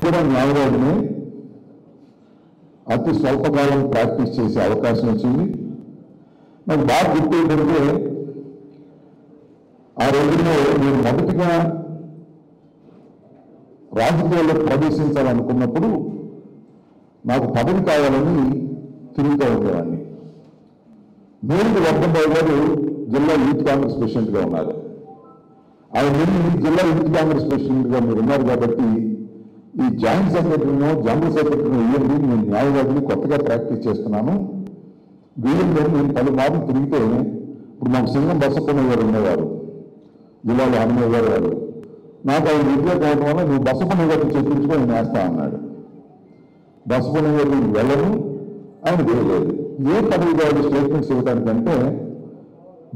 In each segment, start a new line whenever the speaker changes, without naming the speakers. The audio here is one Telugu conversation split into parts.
కూడా న్యాయవాదిని అతి స్వల్పకాలం ప్రాక్టీస్ చేసే అవకాశం వచ్చింది. నాకు బాగా గుర్తు ఏంటంటే ఆ రోజుల్లో నేను మొదటిగా రాజకీయాల్లో ప్రవేశించాలనుకున్నప్పుడు నాకు పదవి కావాలని తిరుగుతూ ఉండేవాడిని. నేను వర్ధంబాబు గారు జిల్లా యూత్ కాంగ్రెస్ ప్రెసిడెంట్గా ఉన్నారు. ఆయన జిల్లా యూత్ కాంగ్రెస్ ప్రెసిడెంట్గా మీరు ఉన్నారు కాబట్టి ఈ జాయింట్ సెక్రటరీనో జనరల్ సెక్రటరీనో ఇవ్వండి, నేను న్యాయవాదిని కొత్తగా ప్రాక్టీస్ చేస్తున్నాను, వీళ్ళలో నేను పలుమార్లు తిరిగితే ఇప్పుడు మాకు సింగం బసప్పన్న గారు ఉండేవారు, జిల్లాలో హనుమయ్య గారు వారు. నాకు ఆయన విద్య కావడం వల్ల నువ్వు బసప్పన్న గారిని చెప్పించుకొని నేను వేస్తా అన్నాడు. బసప్పన్న గారు వెళ్ళను, ఆయన వేయలేదు. ఏ పదవి గారు స్టేట్మెంట్స్ ఇవ్వడానికంటే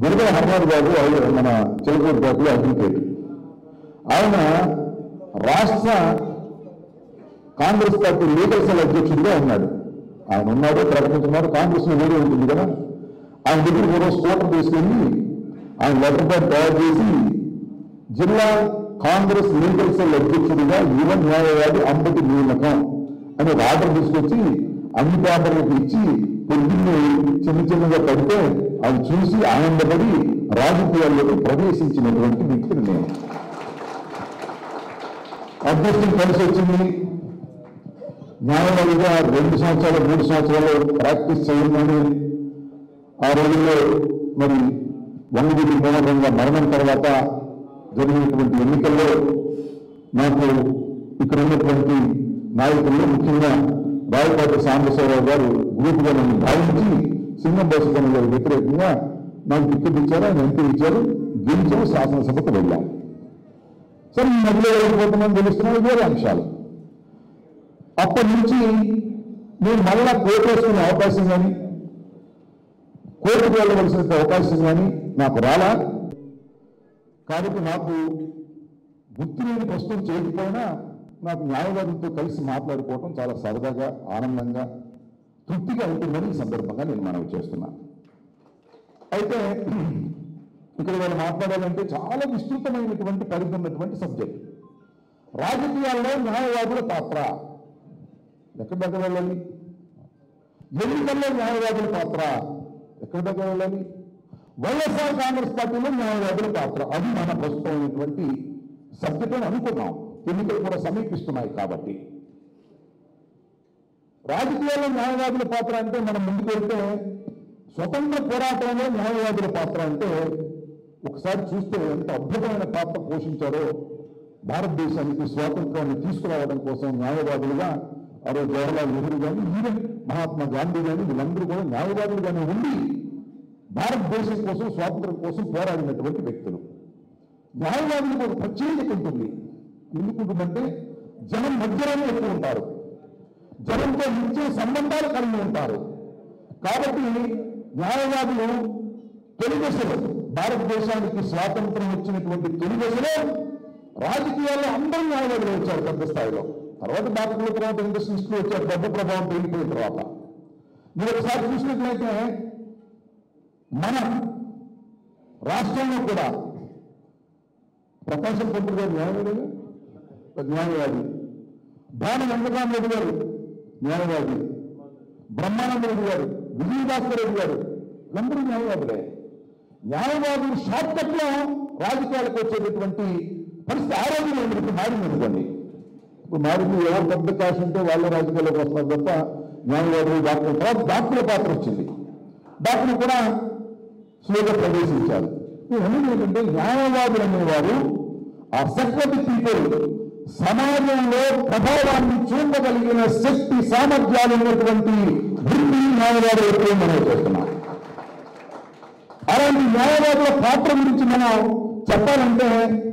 దుర్గా హర్నాథ్ గారు మన చిలకూరు పార్టీలో అడ్వకేట్, ఆయన రాష్ట్ర కాంగ్రెస్ పార్టీ లీగల్ సెల్ అధ్యక్షుడిగా ఉన్నాడు. ఆయన ఉన్నాడు, ప్రకటించున్నారు. కాంగ్రెస్ లో వేరే ఉంటుంది కదా, ఆయన దగ్గర కూడా స్కూటర్ తీసుకెళ్ళి ఆయన లెటర్ ప్యాడ్ తయారు చేసి జిల్లా కాంగ్రెస్ లీగల్ సెల్ అధ్యక్షుడిగా యువ న్యాయవాది అంబటి నియామకం అని ఒక ఆర్డర్ తీసుకొచ్చి అన్ని పేపర్లకు ఇచ్చి పొద్దున్నే చిన్నగా పడితే అది చూసి ఆనందపడి రాజకీయాల్లోకి ప్రవేశించినటువంటి వ్యక్తిని నేను. అదృష్టం కలిసి వచ్చింది. న్యాయవాదిగా 2 సంవత్సరాలు 3 సంవత్సరాలు ప్రాక్టీస్ చేయమని ఆ రోజుల్లో మరి వంగవీటి మోహన్ మరణం తర్వాత జరిగినటువంటి ఎన్నికల్లో నాకు ఇక్కడ ఉన్నటువంటి నాయకుల్లో ముఖ్యంగా రాయపాటి సాంబశివరావు గారు గ్రూప్గా నన్ను భావించి సింగం బసప్పన్న గారి వ్యతిరేకంగా నాకు టికెట్ ఇచ్చారు, ఆయన ఎంపీ ఇచ్చారు, గెలిచాము, శాసనసభకు వెళ్ళాం. సరే ఈ మధ్యలో వెళ్ళిపోతున్నాను తెలుస్తున్నాను, వేరే అంశాలు. అప్పటి నుంచి నేను మళ్ళా కోర్టు వేసుకునే అవకాశం కానీ కోర్టుకు వెళ్ళవలసిన అవకాశం కానీ నాకు రాలా. కాబట్టి నాకు గుర్తు లేని ప్రస్తుతం చేయకపోయినా నాకు న్యాయవాదులతో కలిసి మాట్లాడుకోవటం చాలా సరదాగా, ఆనందంగా, తృప్తిగా ఉంటుందని ఈ సందర్భంగా నేను మనవి చేస్తున్నాను. అయితే ఇక్కడ వాళ్ళు మాట్లాడాలంటే చాలా విస్తృతమైనటువంటి పరిధి ఉన్నటువంటి సబ్జెక్ట్. రాజకీయాల్లో న్యాయవాదుల పాత్ర ఎక్కడ దగ్గర వెళ్ళాలి, ఎన్నికల్లో న్యాయవాదుల పాత్ర ఎక్కడ దగ్గర వెళ్ళాలి, వైఎస్ఆర్ కాంగ్రెస్ పార్టీలో న్యాయవాదుల పాత్ర, అది మన ప్రస్తుతమైనటువంటి సబ్జెక్ట్ అని అనుకున్నాం. ఎన్నికలు కూడా సమీపిస్తున్నాయి కాబట్టి. రాజకీయాల్లో న్యాయవాదుల పాత్ర అంటే మనం ముందుకు వెళ్తే స్వతంత్ర పోరాటంలో న్యాయవాదుల పాత్ర అంటే ఒకసారి చూస్తే ఎంత అద్భుతమైన పాత్ర పోషించారో. భారతదేశానికి స్వాతంత్రాన్ని తీసుకురావడం కోసం న్యాయవాదులుగా ఆ రోజు జవహర్లాల్ నెహ్రూ కానీ, ఈవెన్ మహాత్మా గాంధీ కానీ, వీళ్ళందరూ కూడా న్యాయవాదులుగానే ఉండి భారతదేశం కోసం, స్వాతంత్రం కోసం పోరాడినటువంటి వ్యక్తులు. న్యాయవాదులకు ఒక ప్రత్యేకత ఉంటుంది. ఎందుకుంటుందంటే జనం మధ్యలోనే ఎక్కువ ఉంటారు, జనంతో నిత్య సంబంధాలు కలిగి ఉంటారు. కాబట్టి న్యాయవాదులు తొలి దశలో, భారతదేశానికి స్వాతంత్రం వచ్చినటువంటి తొలి దశలో రాజకీయాల్లో అందరూ న్యాయవాదులు వచ్చారు పెద్ద స్థాయిలో. తర్వాత డాక్టర్ల తర్వాత ఇండస్ట్రీస్లో వచ్చారు, డబ్బు ప్రభావం పెరిగిపోయిన తర్వాత. మీరు ఒకసారి చూసినట్లయితే మన రాష్ట్రంలో కూడా ప్రకాశం పంతులు గారు న్యాయవాది, భాను వెంకటరామ రెడ్డి గారు న్యాయవాది, బ్రహ్మానంద రెడ్డి గారు, విజయభాస్కర్ రెడ్డి గారు, అందరూ న్యాయవాదులే. న్యాయవాదులు షార్ట్ కట్ లో రాజకీయాలకు వచ్చేటటువంటి పరిస్థితి ఆ రోజున ఇప్పుడు మారింది అనుకోండి. ఇప్పుడు మారింది, ఎవరు పెద్ద క్యాష్ ఉంటే వాళ్ళే రాజకీయాలకు వస్తున్నారు తప్ప న్యాయవాదులు, డాక్టర్, తర్వాత డాక్టర్ల పాత్ర వచ్చింది. డాక్టర్లు కూడా స్లోగా ప్రవేశించారు. అనేది ఏంటంటే న్యాయవాదులు అనేవారు ఆ సెక్రటరీ పీపుల్, సమాజంలో ప్రభావాన్ని చూపగలిగిన శక్తి సామర్థ్యాలు ఉన్నటువంటి వృత్తి న్యాయవాదులు ఎక్కువ మనం చేస్తున్నాం. అలాంటి న్యాయవాదుల పాత్ర గురించి మనం చెప్పాలంటే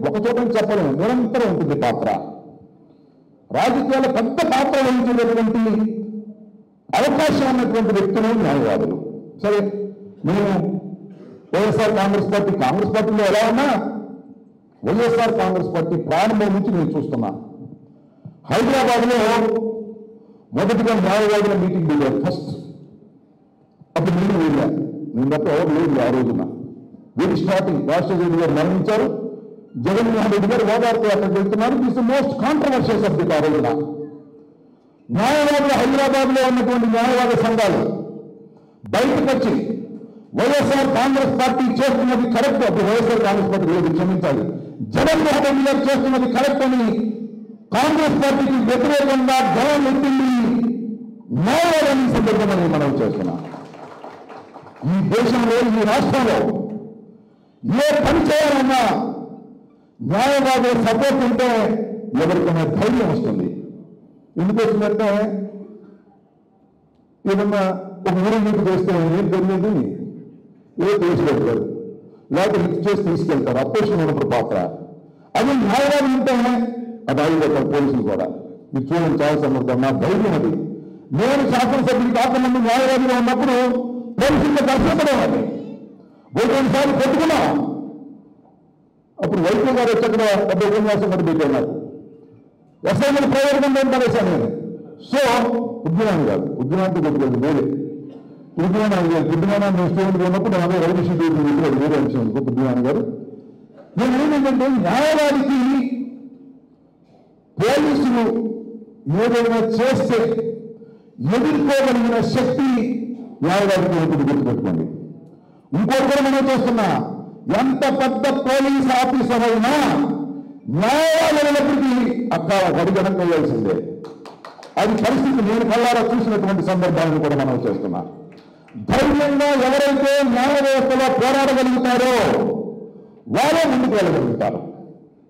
ఒక చోట చెప్పలేము, నిరంతరం ఉంటుంది పాత్ర. రాజకీయాల పెద్ద పాత్ర వహించేటటువంటి అవకాశం ఉన్నటువంటి వ్యక్తులు న్యాయవాదులు. సరే, నేను వైఎస్ఆర్ కాంగ్రెస్ పార్టీలో ఎలా ఉన్నా వైఎస్ఆర్ కాంగ్రెస్ పార్టీ ప్రారంభం నుంచి నేను చూస్తున్నా. హైదరాబాద్లో మొదటిగా న్యాయవాదుల మీటింగ్ పెట్టారు ఫస్ట్. అప్పుడు నేను వెళ్ళాను, నేను తప్ప ఎవరు లేదు ఆ రోజున. వెరీ స్టార్టింగ్ రాజశేఖర రెడ్డి గారు మరణించారు, జగన్మోహన్ రెడ్డి గారు ఓదార్పు అక్కడికి వెళ్తున్నారు. దిస్ మోస్ట్ కాంట్రవర్షియల్ సబ్జెక్ట్ ఆ రోజున. న్యాయవాదులు హైదరాబాద్లో ఉన్నటువంటి న్యాయవాద సంఘాలు బయటకు వచ్చి వైఎస్ఆర్ కాంగ్రెస్ పార్టీ చేస్తున్నది కరెక్ట్, అప్పుడు వైఎస్ఆర్ కాంగ్రెస్ పార్టీ లేదు క్షమించాలి, జగన్మోహన్ రెడ్డి గారు చేస్తున్నది కరెక్ట్ అని కాంగ్రెస్ పార్టీకి వ్యతిరేకంగా గవం ఎత్తింది న్యాయవాదాన్ని సందర్భంగా మనం చేస్తున్నాం. ఈ దేశంలో ఈ రాష్ట్రంలో ఏ పని చేయాలన్నా న్యాయవాదుల సపోర్ట్ ఉంటే ఎవరికైనా ధైర్యం వస్తుంది. ఎందుకు వస్తుందంటే ఏదన్నా ఒక ఊరికి చేస్తే ఏం తెలియదు ఏదో కేసు పెడతారు, లేకపోతే లిఫ్ట్ చేసి తీసుకెళ్తారు, అపోజిషన్ ఉన్నప్పుడు పాత్ర. అది న్యాయవాదం ఉంటే అది ఆగిపోతారు పోలీసులు కూడా. మీరు చూడండి చాలా సందర్భం నా ధైర్యం అది. నేను శాసనసభ్యులు కాకముందు న్యాయవాదిగా ఉన్నప్పుడు పోలీసులతో దర్శించడం ఒకటి సార్లు పెట్టుకున్నా. అప్పుడు వైద్య గారు వచ్చాక పెద్ద ఉపన్యాసం కూడా పెట్టారు నాకు. ఎస్ఐలు ప్రయోజనం ఏం పడేశాను నేను. సో ఉద్యమాన్ని కాదు, ఉద్యమానికి కొట్టుకెళ్ళి వేరే బుద్ధిమానాన్ని స్టూడెంట్ ఉన్నప్పుడు అదే రైతు వేరే విషయం బుద్ధిమాన్ గారు. నేను ఏమిటంటే న్యాయవాదికి పోలీసులు ఏదైనా చేస్తే ఎదుర్కోగలిగిన శక్తి న్యాయవాదికి ఉంటుంది, గుర్తుపెట్టుకోండి. ఇంకోటి కూడా మనం చేస్తున్నా, ఎంత పెద్ద పోలీస్ ఆఫీసర్ అయినా న్యాయవాదులైనప్పటికీ అక్కడ గడిగడం వేయాల్సిందే. అది పరిస్థితి నేను కళ్ళారా చూసినటువంటి సందర్భాలను కూడా మనం చేస్తున్నా. ధైర్యంగా ఎవరైతే న్యాయ వ్యవస్థలో పోరాడగలుగుతారో వారే ముందుకు వెళ్ళగలుగుతారు.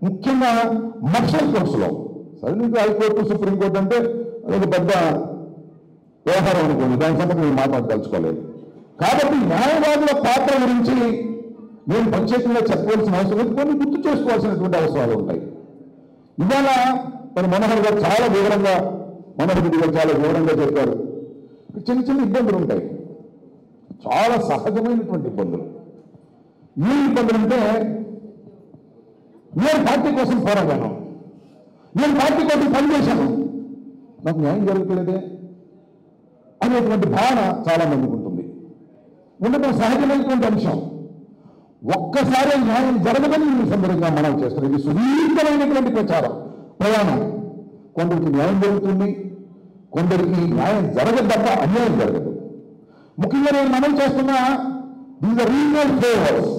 ముఖ్యంగా మర్షల్ కోర్సులో సరే హైకోర్టు సుప్రీంకోర్టు అంటే అది పెద్ద వ్యవహారం అనుకోండి, దాని సంగతి నేను మాట్లాడదలుచుకోలేదు. కాబట్టి న్యాయవాదుల పాత్ర గురించి నేను ప్రత్యేకంగా చెప్పవలసిన అవసరం లేదు, కొన్ని గుర్తు చేసుకోవాల్సినటువంటి అవసరాలు ఉంటాయి. ఇవాళ మన మనోహర్ గారు చాలా వివరంగా చెప్పారు. చిన్న చిన్న ఇబ్బందులు ఉంటాయి, చాలా సహజమైనటువంటి ఇబ్బందులు. ఏ ఇబ్బందులు అంటే నేను పార్టీ కోసం పోరాడాను, నేను పార్టీ కోసం పనిచేశాను, నాకు న్యాయం జరుగుతలేదే అనేటువంటి భావన చాలా మందికి ఉంటుంది. ఉండటం సహజమైనటువంటి అంశం. ఒక్కసారి న్యాయం జరగదని ఈ సందర్భంగా మనం చేస్తున్నాం. ఇది సుదీర్ఘమైనటువంటి ప్రయాణం. కొందరికి న్యాయం జరుగుతుంది, కొందరికి న్యాయం జరగదు తప్ప అన్యాయం జరగదు. ముఖ్యంగా నేను మనం చేస్తున్న these are regional favours.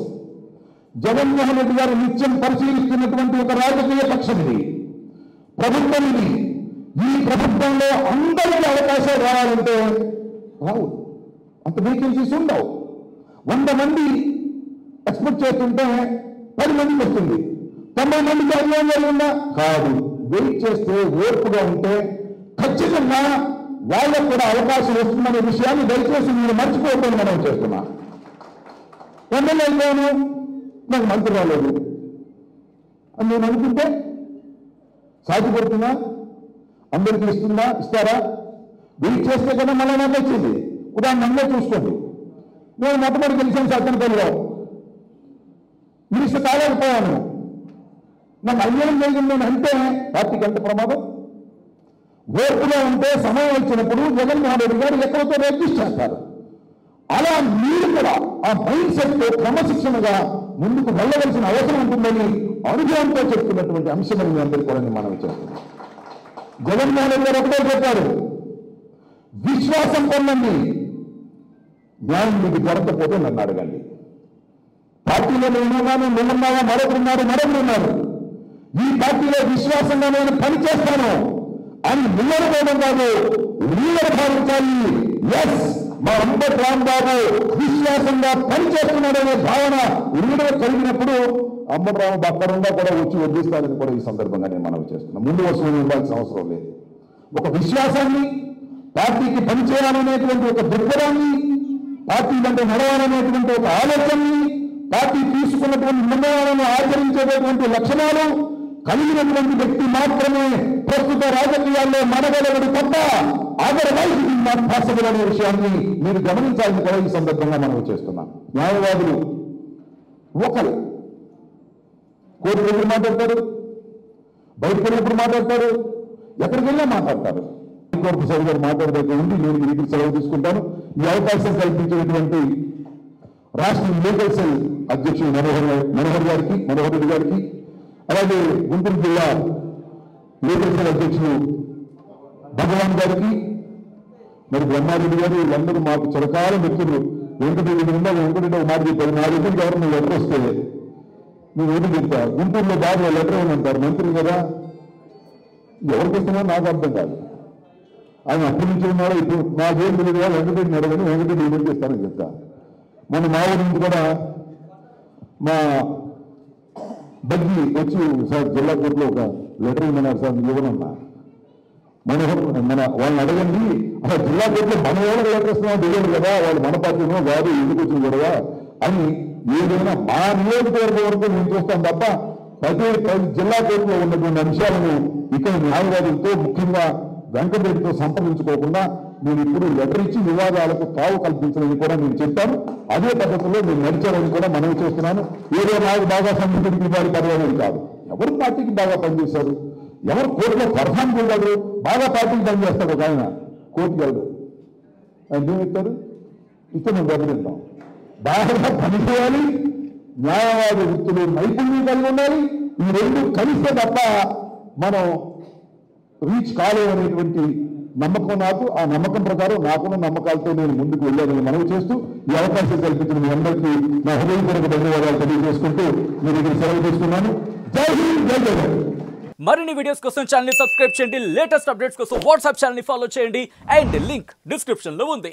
Jaganmohan Reddy గారు నిత్యం పరిశీలిస్తున్నటువంటి ఒక రాజకీయ పక్షం ఇది, ప్రభుత్వం ఇది. ఈ ప్రభుత్వంలో అందరికీ అవకాశాలు రావాలంటే రావు, అంత వేకెన్సీస్ ఉండవు. 100 మంది ఎక్స్పెక్ట్ చేస్తుంటే 10 మందికి వస్తుంది, 90 మందికి అన్యాయం జరిగిందా కాదు. వెయిట్ చేస్తే ఓర్పుగా ఉంటే ఖచ్చితంగా వాళ్ళకు కూడా అవకాశం వస్తుందనే విషయాన్ని దయచేసి మీరు మర్చిపోవద్దని మనం చేస్తున్నా. ఎమ్మెల్యే అయిపోయాను, నాకు మంత్రి రాలేదు అని నేను అనుకుంటే సాధ్యపడుతుందా? అందరికీ ఇస్తారా? వెయిట్ చేస్తే కదా మళ్ళీ నాకు వచ్చింది. ఉదాహరణ నన్నే చూసుకోండి. నేను మొట్టమొదటి గెలిచాను సత్తెనపల్లిలో, మినిస్టర్ కాలేకపోయాను. నాకు అన్యాయం జరిగింది అంటే పార్టీకి ఎంత ప్రమాదం. ఓర్పులో ఉంటే సమయం వచ్చినప్పుడు జగన్మోహన్ రెడ్డి గారు ఎక్కడితో రిజిస్ట్ చేస్తారు. అలా మీరు కూడా ఆ మైండ్ సెట్తో క్రమశిక్షణగా ముందుకు వెళ్ళవలసిన అవసరం ఉంటుందని అనుభవంతో చెప్తున్నటువంటి అంశమని మీ అందరికీ కూడా మనం చేస్తున్నాం. జగన్మోహన్ రెడ్డి గారు ఒకటే చెప్పారు, విశ్వాసం పొందండి, న్యాయం మీకు దొరకకపోతే నన్ను అడగండి. పార్టీలో నేనున్నాను, నువ్వున్నావా, మరొకరున్నారు. ఈ పార్టీలో విశ్వాసంగా నేను పనిచేస్తాను అని నిలబడడం కాదు, లీడర్ భావించాలి. ఎస్, మా అంబటి రాంబాబు విశ్వాసంగా పనిచేస్తున్నాడనే భావన లీడర్ కలిగినప్పుడు అంబటి రాంబాబు అక్కడుండా కూడా వచ్చి వడ్డిస్తారని కూడా ఈ సందర్భంగా నేను మనవి చేస్తున్నాను. ముందు వస్తువులు ఉండాల్సిన అవసరం లేదు. ఒక విశ్వాసాన్ని, పార్టీకి పనిచేయాలనేటువంటి ఒక దృక్పథాన్ని, పార్టీ అంటే నడవాలనేటువంటి ఒక ఆలోచనని, పార్టీ తీసుకున్నటువంటి నిర్ణయాలను ఆచరించేటటువంటి లక్షణాలు కలిగినటువంటి వ్యక్తి మాత్రమే ప్రస్తుత రాజకీయాల్లో మనగలగడు తప్ప అదర్వైజ్ నాట్ పాసిబుల్ అనే విషయాన్ని మీరు గమనించాలని కూడా ఈ సందర్భంగా మనం చేస్తున్నాం. న్యాయవాదులు ఒకరు కోర్టు దగ్గర మాట్లాడతారు, బయటకు వెళ్ళినప్పుడు మాట్లాడతారు, ఎక్కడికి వెళ్ళినా మాట్లాడతారు. కోర్టు సభ గారు మాట్లాడబోతూ ఉండి నేను మీకు సెలవు తీసుకుంటాను. ఈ అవకాశం కల్పించేటువంటి రాష్ట్ర లీగల్ సెల్ అధ్యక్షుడు మనోహర్ రెడ్డి గారికి, అలాగే గుంటూరు జిల్లా లీగల్ సెల్ అధ్యక్షులు భగవాన్ గారికి, మరి బ్రహ్మారెడ్డి గారు వీళ్ళందరూ మాకు చిరకాల మిత్రులు. వెంకటరెడ్డి ఉందా, వెంకటరెడ్డి ఒక మాట చెప్పారు, నా దగ్గరికి ఎవరైనా లెటర్ వస్తే నేను ఏది చెప్తా, గుంటూరులో బాబు లెటర్ అని అంటారు, మంత్రి కదా, ఎవరికి ఇస్తున్నా నాకు అర్థం కాదు. ఆయన అప్పటి నుంచి ఉన్నాడో ఇప్పుడు నాకేం తెలియదుగా, వెంకటరెడ్డిని అడగని, వెంకటరెడ్డి ఏం చేస్తానని చెప్తా. మన మా ఊరి నుంచి కూడా మా బగ్గి వచ్చి, సార్ జిల్లా కోర్టులో ఒక లెటర్ ఇమ్మన్నారు సార్, ఇవ్వనన్నా. మన వాళ్ళని అడగండి, అసలు జిల్లా కోర్టులో మనం ఎవరు లెటర్ ఇస్తున్నామో తెలియదు కదా, వాళ్ళు మన పార్టీనో కాదు, ఎందుకు వచ్చింది గొడవ అని ఏదైనా మా నియోజకవర్గం వరకు నేను చూస్తాను తప్ప ప్రతి జిల్లా కోర్టులో ఉన్నటువంటి అంశాలను ఇక్కడ న్యాయవాదులతో, ముఖ్యంగా వెంకటరెడ్డితో సంప్రదించుకోకుండా నేను ఇప్పుడు లెటర్ ఇచ్చి వివాదాలకు తావు కల్పించడానికి కూడా నేను చెప్పాను. అదే పద్ధతిలో నేను నడిచానని కూడా మనం చేస్తున్నాను. ఏదో నాకు బాగా సంబంధించిన వారి పర్వాలేదు కాదు, ఎవరు పార్టీకి బాగా పనిచేశారు, ఎవరు కోర్టులో పర్ఫామ్ చేయగలరు, బాగా పార్టీకి పనిచేస్తాడు ఒక ఆయన, కోర్టుకి వెళ్ళడు, ఆయన ఏం చెప్తారు, ఇస్తే మేము దెబ్బతింటాం. బాగా పనిచేయాలి, న్యాయవాద వృత్తులు నైపుణ్యం కలిగి ఉండాలి. ఈ రెండు కలిస్తే తప్ప మనం రీచ్ కాలేమనేటువంటి నమ్మకం నాకు. ఆ నమ్మకం ప్రకారం నాకున్న నమ్మకాలతో నేను ముందుకు వెళ్ళాలని మనవి చేస్తూ ఈ అవకాశం కల్పించిన మీ అందరికీ నా హృదయపూర్వక ధన్యవాదాలు తెలియజేసుకుంటూ మీ దగ్గర సెలవు తీసుకున్నాను. జై హింద్, జై జగన్.
మరిన్ని వీడియోస్ కోసం ఛానల్ ని సబ్స్క్రైబ్ చేయండి, లేటెస్ట్ అప్డేట్స్ కోసం వాట్సాప్ ఛానల్ ని ఫాలో చేయండి అండ్ లింక్ డిస్క్రిప్షన్ లో ఉంది.